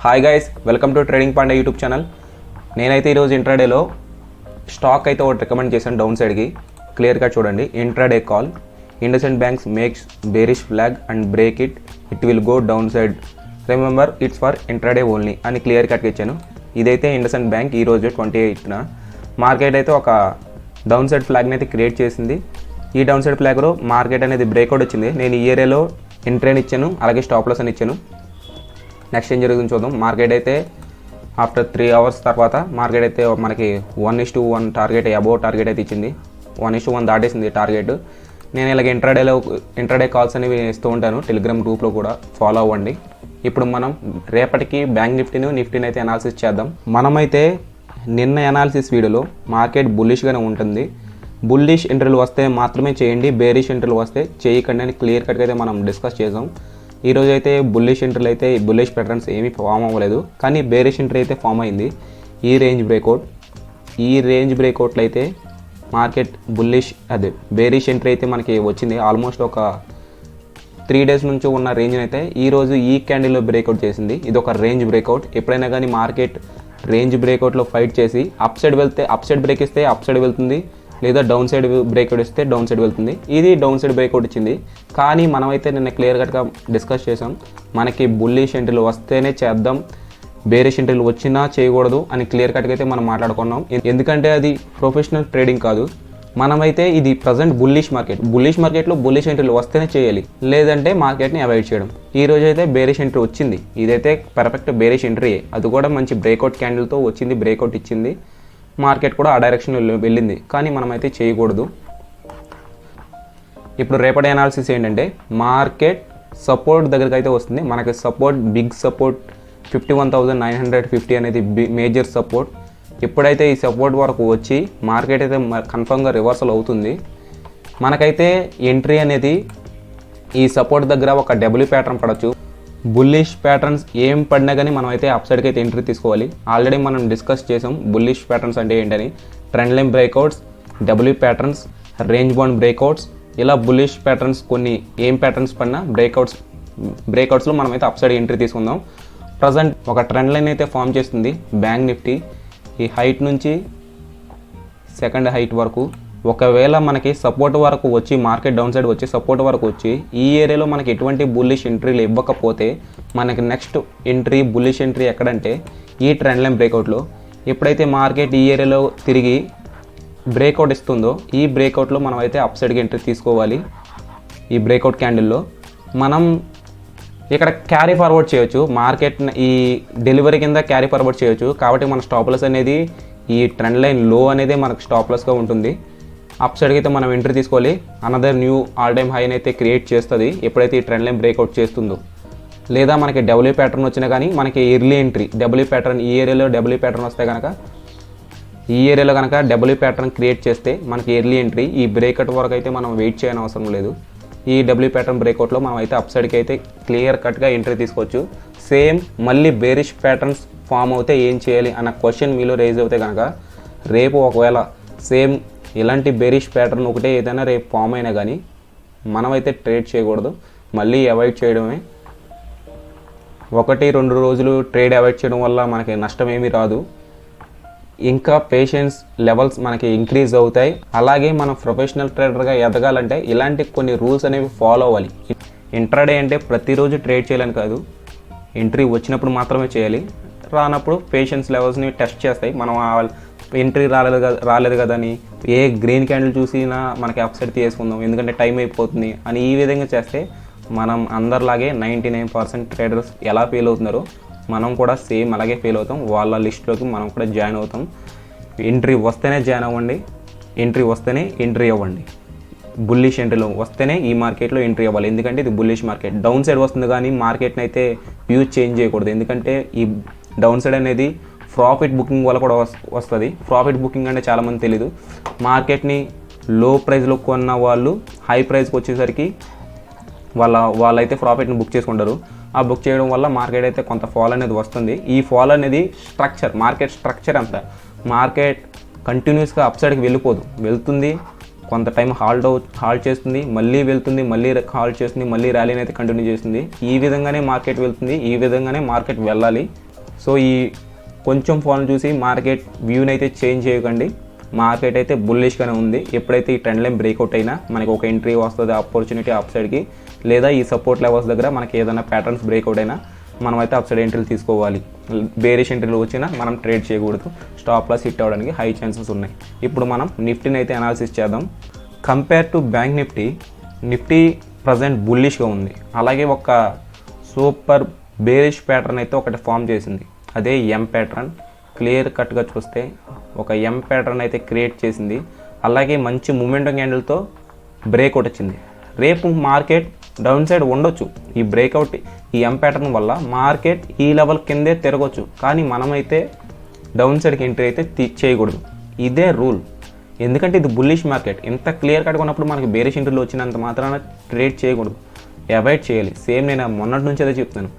Hi guys, welcome to trading panda YouTube channel. నేనైతే ఈరోజు ఇంట్రాడేలో స్టాక్ అయితే ఒకటి రికమెండ్ చేశాను డౌన్ సైడ్కి. క్లియర్ కట్ చూడండి. Intraday call IndusInd banks makes bearish flag and break it will go down side, remember it's for intraday only అని clear కట్కి ఇచ్చాను. ఇదైతే ఇండస్ఇండ్ బ్యాంక్ ఈరోజు 28న మార్కెట్ అయితే ఒక డౌన్ సైడ్ ఫ్లాగ్ని అయితే క్రియేట్ చేసింది. ఈ డౌన్ సైడ్ ఫ్లాగ్లో మార్కెట్ అనేది బ్రేక్అవుట్ వచ్చింది. నేను ఈ ఏరియాలో ఎంట్రీ ఇచ్చాను, అలాగే స్టాప్ లాస్ అని ఇచ్చాను. నెక్స్ట్ ఏం జరుగుతుంది చూద్దాం. మార్కెట్ అయితే ఆఫ్టర్ 3 అవర్స్ తర్వాత మార్కెట్ అయితే మనకి 1:1 టార్గెట్ అబోవ్ టార్గెట్ అయితే ఇచ్చింది. 1:1 దాటేసింది టార్గెట్. నేను ఇలాగ ఇంట్రాడే కాల్స్ అనేవి ఇస్తూ ఉంటాను టెలిగ్రామ్ గ్రూప్లో, కూడా ఫాలో అవ్వండి. ఇప్పుడు మనం రేపటికి బ్యాంక్ నిఫ్టీని అయితే అనాలిసిస్ చేద్దాం. మనమైతే నిన్న అనాలిసిస్ వీడియోలో మార్కెట్ బుల్లిష్గానే ఉంటుంది, బుల్లిష్ ఎంట్రీలు వస్తే మాత్రమే చేయండి, బేరిష్ ఎంట్రీలు వస్తే చేయకండి అని క్లియర్ కట్గా అయితే మనం డిస్కస్ చేసాం. ఈరోజు అయితే బుల్లిష్ ఎంట్రీలు అయితే బుల్లిష్ ప్యాటర్న్స్ ఏమీ ఫామ్ అవ్వలేదు, కానీ బేరిష్ ఎంట్రీ అయితే ఫామ్ అయింది. ఈ రేంజ్ బ్రేక్అవుట్లు అయితే మార్కెట్ బుల్లిష్ బేరిష్ ఎంట్రీ అయితే మనకి వచ్చింది. ఆల్మోస్ట్ ఒక 3 డేస్ నుంచి ఉన్న రేంజ్ని అయితే ఈరోజు ఈ క్యాండిల్లో బ్రేక్అవుట్ చేసింది. ఇది ఒక రేంజ్ బ్రేక్అవుట్. ఎప్పుడైనా కానీ మార్కెట్ రేంజ్ బ్రేక్అవుట్లో ఫైట్ చేసి అప్ సైడ్ బ్రేక్ ఇస్తే అప్ సైడ్ వెళ్తుంది, లేదా డౌన్ సైడ్ బ్రేక్అవుట్ ఇస్తే డౌన్ సైడ్ వెళ్తుంది. ఇది డౌన్ సైడ్ బ్రేక్అవుట్ ఇచ్చింది. కానీ మనమైతే నిన్న క్లియర్ కట్గా డిస్కస్ చేసాం, మనకి బుల్లిష్ ఎంట్రీలు వస్తేనే చేద్దాం, బేరిష్ ఎంట్రీలు వచ్చినా చేయకూడదు అని క్లియర్ కట్గా అయితే మనం మాట్లాడుకున్నాం. ఎందుకంటే అది ప్రొఫెషనల్ ట్రేడింగ్ కాదు. మనమైతే ఇది ప్రజెంట్ బుల్లిష్ మార్కెట్లో బుల్లిష్ ఎంట్రీలు వస్తేనే చేయాలి, లేదంటే మార్కెట్ని అవాయిడ్ చేయడం. ఈ రోజు అయితే బేరిష్ ఎంట్రీ వచ్చింది. ఇదైతే పర్ఫెక్ట్ బేరిష్ ఎంట్రీ, అది కూడా మంచి బ్రేక్అవుట్ క్యాండిల్తో వచ్చింది, బ్రేక్అవుట్ ఇచ్చింది. మార్కెట్ కూడా ఆ డైరెక్షన్లో వెళ్ళింది, కానీ మనమైతే చేయకూడదు. ఇప్పుడు రేపటి అనాలిసిస్ ఏంటంటే, మార్కెట్ సపోర్ట్ దగ్గరికి అయితే వస్తుంది. మనకి సపోర్ట్, బిగ్ సపోర్ట్ 51,950 అనేది మేజర్ సపోర్ట్. ఎప్పుడైతే ఈ సపోర్ట్ వరకు వచ్చి మార్కెట్ అయితే కన్ఫర్మ్గా రివర్సల్ అవుతుంది, మనకైతే ఎంట్రీ అనేది ఈ సపోర్ట్ దగ్గర ఒక డబ్ల్యూ ప్యాటర్న్ పడవచ్చు. బుల్లిష్ ప్యాటర్న్స్ ఏం పడినా కానీ మనం అయితే అప్ సైడ్కి అయితే ఎంట్రీ తీసుకోవాలి. ఆల్రెడీ మనం డిస్కస్ చేసాం బుల్లిష్ ప్యాటర్న్స్ అంటే ఏంటని. Trend line breakouts, W patterns, range bound breakouts, ఇలా బుల్లిష్ ప్యాటర్న్స్ కొన్ని ఏం ప్యాటర్న్స్ పడినా బ్రేక్అవుట్స్లో మనం అయితే అప్ సైడ్ ఎంట్రీ తీసుకుందాం. ప్రజెంట్ ఒక ట్రెండ్ లైన్ అయితే ఫామ్ చేస్తుంది బ్యాంక్ నిఫ్టీ. ఈ హైట్ నుంచి సెకండ్ హైట్ వరకు ఒకవేళ మనకి సపోర్ట్ వరకు వచ్చి మార్కెట్ డౌన్ సైడ్ వచ్చి సపోర్ట్ వరకు వచ్చి ఈ ఏరియాలో మనకి ఎటువంటి బుల్లిష్ ఎంట్రీలు ఇవ్వకపోతే మనకి నెక్స్ట్ ఎంట్రీ బుల్లిష్ ఎంట్రీ ఎక్కడంటే ఈ ట్రెండ్ లైన్ బ్రేక్అవుట్లో. ఎప్పుడైతే మార్కెట్ ఈ ఏరియాలో తిరిగి బ్రేక్అవుట్ ఇస్తుందో ఈ బ్రేక్అవుట్లో మనం అయితే అప్ సైడ్కి ఎంట్రీ తీసుకోవాలి. ఈ బ్రేక్అవుట్ క్యాండిల్లో మనం ఇక్కడ క్యారీ ఫార్వర్డ్ చేయొచ్చు, మార్కెట్ ఈ డెలివరీ కింద క్యారీ ఫార్వర్డ్ చేయొచ్చు. కాబట్టి మన స్టాప్ లాస్ అనేది ఈ ట్రెండ్ లైన్ లో అనేది మనకు స్టాప్ లాస్గా ఉంటుంది. అప్ సైడ్కి అయితే మనం ఎంట్రీ తీసుకోవాలి. అనదర్ న్యూ ఆల్ టైమ్ హైని అయితే క్రియేట్ చేస్తుంది ఎప్పుడైతే ఈ ట్రెండ్ లైన్ బ్రేక్అవుట్ చేస్తుందో. లేదా మనకి డబ్ల్యూ ప్యాటర్న్ వచ్చినా కానీ మనకి ఎర్లీ ఎంట్రీ డబ్ల్యూ ప్యాటర్న్, ఈ ఏరియాలో డబ్ల్యూ ప్యాటర్న్ వస్తే కనుక డబ్ల్యూ ప్యాటర్న్ క్రియేట్ చేస్తే మనకి ఎర్లీ ఎంట్రీ. ఈ బ్రేక్అవుట్ వరకు అయితే మనం వెయిట్ చేయని అవసరం లేదు. ఈ డబ్ల్యూ ప్యాటర్న్ బ్రేక్అవుట్లో మనం అయితే అప్ సైడ్కి అయితే క్లియర్ కట్గా ఎంట్రీ తీసుకోవచ్చు. సేమ్ మళ్ళీ బేరిష్ ప్యాటర్న్స్ ఫామ్ అవుతే ఏం చేయాలి అన్న క్వశ్చన్ మీలో రేజ్ అవుతే కనుక, రేపు ఒకవేళ సేమ్ ఇలాంటి బేరిష్ ప్యాటర్న్ ఒకటే ఏదైనా రేపు ఫామ్ అయినా కానీ మనమైతే ట్రేడ్ చేయకూడదు, మళ్ళీ అవాయిడ్ చేయడమే. 1-2 రోజులు ట్రేడ్ అవాయిడ్ చేయడం వల్ల మనకి నష్టం ఏమీ రాదు. ఇంకా పేషెన్స్ లెవెల్స్ మనకి ఇంక్రీజ్ అవుతాయి. అలాగే మనం ప్రొఫెషనల్ ట్రేడర్గా ఎదగాలంటే ఇలాంటి కొన్ని రూల్స్ అనేవి ఫాలో అవ్వాలి. ఇంట్రాడే అంటే ప్రతిరోజు ట్రేడ్ చేయాలని కాదు, ఎంట్రీ వచ్చినప్పుడు మాత్రమే చేయాలి. రానప్పుడు పేషెన్స్ లెవెల్స్ని టెస్ట్ చేస్తాయి. మనం ఎంట్రీ రాలేదు కదా అని ఏ గ్రీన్ క్యాండిల్ చూసినా మనకి అప్ సైడ్ తీసుకుందాం ఎందుకంటే టైం అయిపోతుంది అని ఈ విధంగా చేస్తే మనం అందరిలాగే 99% ట్రేడర్స్ ఎలా ఫెయిల్ అవుతున్నారో మనం కూడా సేమ్ అలాగే ఫెయిల్ అవుతాం. వాళ్ళ లిస్ట్లోకి మనం కూడా జాయిన్ అవుతాం. ఎంట్రీ వస్తేనే జాయిన్ అవ్వండి, ఎంట్రీ వస్తేనే ఎంట్రీ అవ్వండి. బుల్లిష్ ఎంట్రీలో వస్తేనే ఈ మార్కెట్లో ఎంట్రీ అవ్వాలి, ఎందుకంటే ఇది బుల్లిష్ మార్కెట్. డౌన్ సైడ్ వస్తుంది కానీ మార్కెట్ని అయితే వ్యూస్ చేంజ్ చేయకూడదు, ఎందుకంటే ఈ డౌన్ సైడ్ అనేది ప్రాఫిట్ బుకింగ్ వల్ల కూడా వస్తుంది. ప్రాఫిట్ బుకింగ్ అంటే చాలామంది తెలీదు. మార్కెట్ని లో ప్రైస్లో కొన్న వాళ్ళు హై ప్రైస్కి వచ్చేసరికి వాళ్ళైతే ప్రాఫిట్ని బుక్ చేసుకుంటారు. ఆ బుక్ చేయడం వల్ల మార్కెట్ అయితే కొంత ఫాల్ అనేది వస్తుంది. ఈ ఫాల్ అనేది మార్కెట్ స్ట్రక్చర్ అంతా. మార్కెట్ కంటిన్యూస్గా అప్ సైడ్కి వెళ్తుంది, కొంత టైం హాల్ట్ చేస్తుంది, మళ్ళీ వెళ్తుంది, మళ్ళీ హాల్ట్ చేస్తుంది, మళ్ళీ ర్యాలీని అయితే కంటిన్యూ చేస్తుంది. ఈ విధంగానే మార్కెట్ వెళ్తుంది, ఈ విధంగానే మార్కెట్ వెళ్ళాలి. సో ఈ కొంచెం ఫాల్ని చూసి మార్కెట్ వ్యూని అయితే చేంజ్ చేయకండి. మార్కెట్ అయితే బుల్లిష్గానే ఉంది. ఎప్పుడైతే ఈ ట్రెండ్ లైన్ బ్రేక్అవుట్ అయినా మనకి ఒక ఎంట్రీ వస్తుంది, ఆపర్చునిటీ అప్ సైడ్కి, లేదా ఈ సపోర్ట్ లెవెల్స్ దగ్గర మనకి ఏదైనా ప్యాటర్న్స్ బ్రేక్అవుట్ అయినా మనమైతే అప్ సైడ్ ఎంట్రీలు తీసుకోవాలి. బేరిష్ ఎంట్రీలు వచ్చినా మనం ట్రేడ్ చేయకూడదు. స్టాప్ లాస్ హిట్ అవ్వడానికి హై ఛాన్సెస్ ఉన్నాయి. ఇప్పుడు మనం నిఫ్టీని అయితే అనాలిసిస్ చేద్దాం. Compare to bank nifty present బుల్లిష్గా ఉంది. అలాగే ఒక సూపర్ బేరిష్ ప్యాటర్న్ అయితే ఒకటి ఫామ్ చేసింది. అదే ఎం ప్యాటర్న్. క్లియర్ కట్గా చూస్తే ఒక ఎం ప్యాటర్న్ అయితే క్రియేట్ చేసింది. అలాగే మంచి మూమెంటం క్యాండిల్తో బ్రేక్అవుట్ వచ్చింది. రేపు మార్కెట్ డౌన్ సైడ్ ఉండొచ్చు. ఈ బ్రేక్అవుట్ ఈ ఎం ప్యాటర్న్ వల్ల మార్కెట్ ఈ లెవెల్ కిందే తిరగొచ్చు. కానీ మనమైతే డౌన్ సైడ్కి ఎంట్రీ అయితే చేయకూడదు. ఇదే రూల్. ఎందుకంటే ఇది బుల్లిష్ మార్కెట్. ఇంత క్లియర్ కట్గా ఉన్నప్పుడు మనకి బేరిష్ ఎంట్రీలు వచ్చినంత మాత్రాన ట్రేడ్ చేయకూడదు, అవాయిడ్ చేయాలి. సేమ్ నేను మొన్నటి నుంచి అదే చెప్తున్నాను.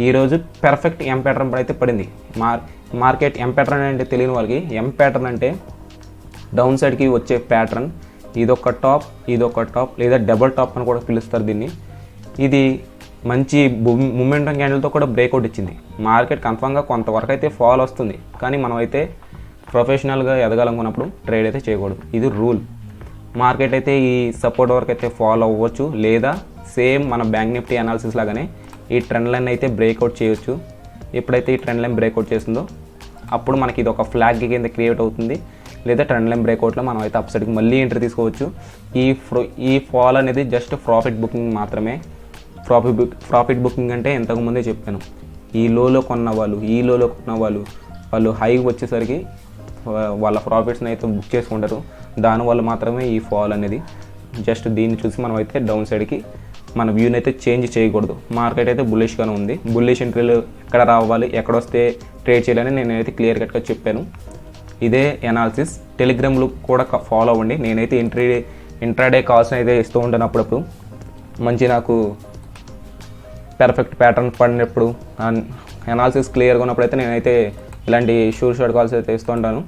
ఈరోజు పర్ఫెక్ట్ ఎం ప్యాటర్న్ అయితే పడింది. మార్కెట్ ఎం ప్యాటర్న్ అంటే తెలియని వాళ్ళకి, ఎం ప్యాటర్న్ అంటే డౌన్ సైడ్కి వచ్చే ప్యాటర్న్. ఇదొక టాప్ లేదా డబుల్ టాప్ అని కూడా పిలుస్తారు దీన్ని. ఇది మంచి మూమెంటం క్యాండిల్తో కూడా బ్రేక్అవుట్ ఇచ్చింది. మార్కెట్ కన్ఫామ్గా కొంతవరకు అయితే ఫాల్ వస్తుంది. కానీ మనం అయితే ప్రొఫెషనల్గా ఎదగాలనుకున్నప్పుడు ట్రేడ్ అయితే చేయకూడదు. ఇది రూల్. మార్కెట్ అయితే ఈ సపోర్ట్ వరకు అయితే ఫాలో అవ్వచ్చు, లేదా సేమ్ మన బ్యాంక్ నిఫ్టీ అనాలిసిస్ లాగానే ఈ ట్రెండ్ లైన్ అయితే బ్రేక్అవుట్ చేయొచ్చు. ఎప్పుడైతే ఈ ట్రెండ్ లైన్ బ్రేక్అవుట్ చేస్తుందో అప్పుడు మనకి ఇది ఒక ఫ్లాగ్ కింద క్రియేట్ అవుతుంది. లేదా ట్రెండ్ లైన్ బ్రేక్అవుట్లో మనం అయితే అప్ సైడ్కి మళ్ళీ ఎంట్రీ తీసుకోవచ్చు. ఈ ఫాల్ అనేది జస్ట్ ప్రాఫిట్ బుకింగ్ మాత్రమే. ప్రాఫిట్ బుకింగ్ అంటే ఇంతకుముందే చెప్పాను. ఈ లోలో కొన్న వాళ్ళు హైకి వచ్చేసరికి వాళ్ళ ప్రాఫిట్స్ని అయితే బుక్ చేసుకుంటారు. దానివల్ల మాత్రమే ఈ ఫాల్ అనేది. జస్ట్ దీన్ని చూసి మనం అయితే డౌన్ సైడ్కి మన వ్యూని అయితే చేంజ్ చేయకూడదు. మార్కెట్ అయితే బుల్లిష్గానే ఉంది. బుల్లిష్ ఎంట్రీలు ఎక్కడ రావాలి, ఎక్కడ వస్తే ట్రేడ్ చేయాలని నేనైతే క్లియర్ కట్గా చెప్పాను. ఇదే అనాలిసిస్. టెలిగ్రామ్లో కూడా ఫాలో అవ్వండి. నేనైతే ఇంట్రాడే కాల్స్ని అయితే ఇస్తూ ఉంటాను అప్పుడప్పుడు. మంచి నాకు పర్ఫెక్ట్ ప్యాటర్న్ పడినప్పుడు, అనాలిసిస్ క్లియర్గా ఉన్నప్పుడు అయితే నేనైతే ఇలాంటి షార్ట్ కాల్స్ అయితే ఇస్తూ ఉంటాను.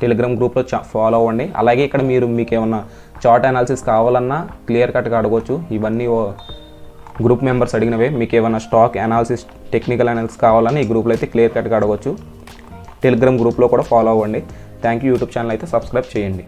టెలిగ్రామ్ గ్రూప్లో ఫాలో అవ్వండి. అలాగే ఇక్కడ మీకు ఏమన్నా చార్ట్ అనాలిసిస్ కావాలన్నా క్లియర్ కట్గా అడగవచ్చు. ఇవన్నీ గ్రూప్ మెంబర్స్ అడిగినవే. మీకు ఏమైనా స్టాక్ అనాలిసిస్, టెక్నికల్ అనాలిసిస్ కావాలని ఈ గ్రూప్లో అయితే క్లియర్ కట్గా అడగవచ్చు. టెలిగ్రామ్ గ్రూప్లో కూడా ఫాలో అవ్వండి. Thank you. యూట్యూబ్ ఛానల్ అయితే సబ్స్క్రైబ్ చేయండి.